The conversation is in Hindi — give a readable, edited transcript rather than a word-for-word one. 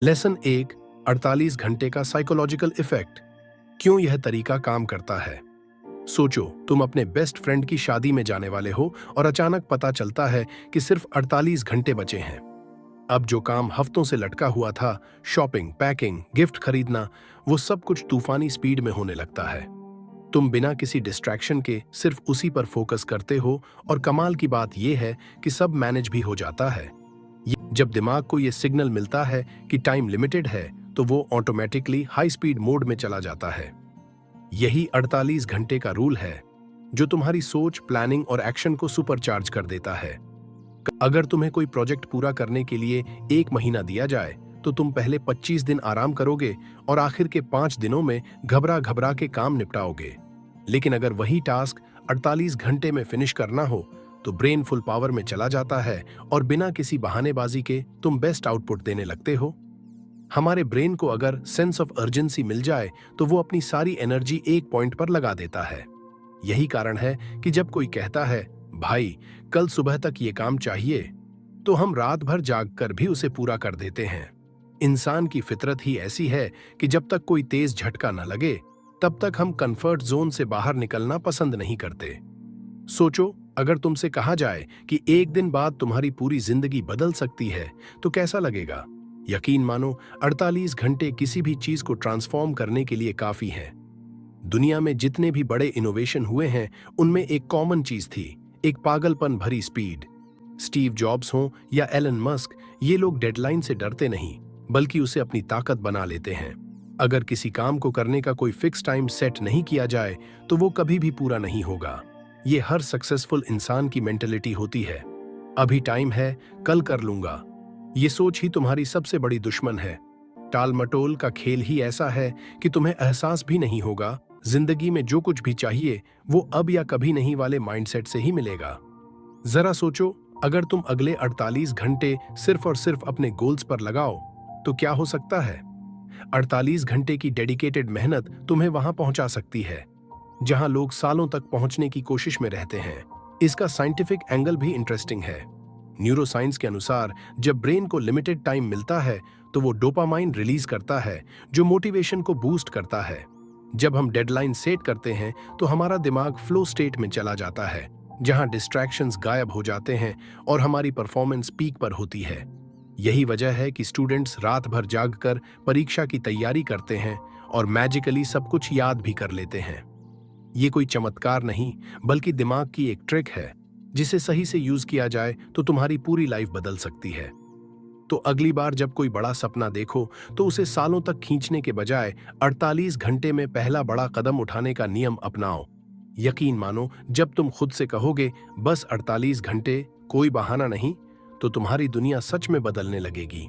लेसन 1। 48 घंटे का साइकोलॉजिकल इफेक्ट। क्यों यह तरीका काम करता है? सोचो, तुम अपने बेस्ट फ्रेंड की शादी में जाने वाले हो और अचानक पता चलता है कि सिर्फ 48 घंटे बचे हैं। अब जो काम हफ्तों से लटका हुआ था, शॉपिंग, पैकिंग, गिफ्ट खरीदना, वो सब कुछ तूफानी स्पीड में होने लगता है। तुम बिना किसी डिस्ट्रैक्शन के सिर्फ उसी पर फोकस करते हो और कमाल की बात यह है कि सब मैनेज भी हो जाता है। जब दिमाग को यह सिग्नल मिलता है कि टाइम लिमिटेड है, तो वो ऑटोमेटिकली हाई स्पीड मोड में चला जाता है। यही 48 घंटे का रूल है, जो तुम्हारी सोच, प्लानिंग और एक्शन को सुपरचार्ज कर देता है। अगर तुम्हें कोई प्रोजेक्ट पूरा करने के लिए 1 महीना दिया जाए, तो तुम पहले 25 दिन आराम करोगे और आखिर के 5 दिनों में घबरा घबरा के काम निपटाओगे। लेकिन अगर वही टास्क 48 घंटे में फिनिश करना हो, तो ब्रेन फुल पावर में चला जाता है और बिना किसी बहानेबाजी के तुम बेस्ट आउटपुट देने लगते हो। हमारे ब्रेन को अगर सेंस ऑफ अर्जेंसी मिल जाए, तो वो अपनी सारी एनर्जी एक पॉइंट पर लगा देता है। यही कारण है कि जब कोई कहता है, भाई कल सुबह तक ये काम चाहिए, तो हम रात भर जाग कर भी उसे पूरा कर देते हैं। इंसान की फितरत ही ऐसी है कि जब तक कोई तेज झटका न लगे, तब तक हम कंफर्ट जोन से बाहर निकलना पसंद नहीं करते। सोचो, अगर तुमसे कहा जाए कि एक दिन बाद तुम्हारी पूरी जिंदगी बदल सकती है, तो कैसा लगेगा? यकीन मानो, 48 घंटे किसी भी चीज को ट्रांसफॉर्म करने के लिए काफी हैं। दुनिया में जितने भी बड़े इनोवेशन हुए हैं, उनमें एक कॉमन चीज थी, एक पागलपन भरी स्पीड। स्टीव जॉब्स हों या एलन मस्क, ये लोग डेडलाइन से डरते नहीं, बल्कि उसे अपनी ताकत बना लेते हैं। अगर किसी काम को करने का कोई फिक्स टाइम सेट नहीं किया जाए, तो वो कभी भी पूरा नहीं होगा। ये हर सक्सेसफुल इंसान की मेंटेलिटी होती है। अभी टाइम है, कल कर लूंगा। ये सोच ही तुम्हारी सबसे बड़ी दुश्मन है। टाल मटोल का खेल ही ऐसा है कि तुम्हें एहसास भी नहीं होगा, जिंदगी में जो कुछ भी चाहिए वो अब या कभी नहीं वाले माइंडसेट से ही मिलेगा। जरा सोचो, अगर तुम अगले 48 घंटे सिर्फ और सिर्फ अपने गोल्स पर लगाओ, तो क्या हो सकता है? 48 घंटे की डेडिकेटेड मेहनत तुम्हें वहां पहुंचा सकती है, जहां लोग सालों तक पहुंचने की कोशिश में रहते हैं। इसका साइंटिफिक एंगल भी इंटरेस्टिंग है। न्यूरोसाइंस के अनुसार जब ब्रेन को लिमिटेड टाइम मिलता है, तो वो डोपामाइन रिलीज करता है, जो मोटिवेशन को बूस्ट करता है। जब हम डेडलाइन सेट करते हैं, तो हमारा दिमाग फ्लो स्टेट में चला जाता है, जहां डिस्ट्रैक्शंस गायब हो जाते हैं और हमारी परफॉर्मेंस पीक पर होती है। यही वजह है कि स्टूडेंट्स रात भर जागकर परीक्षा की तैयारी करते हैं और मैजिकली सब कुछ याद भी कर लेते हैं। ये कोई चमत्कार नहीं, बल्कि दिमाग की एक ट्रिक है, जिसे सही से यूज किया जाए तो तुम्हारी पूरी लाइफ बदल सकती है। तो अगली बार जब कोई बड़ा सपना देखो, तो उसे सालों तक खींचने के बजाय 48 घंटे में पहला बड़ा कदम उठाने का नियम अपनाओ। यकीन मानो, जब तुम खुद से कहोगे बस 48 घंटे, कोई बहाना नहीं, तो तुम्हारी दुनिया सच में बदलने लगेगी।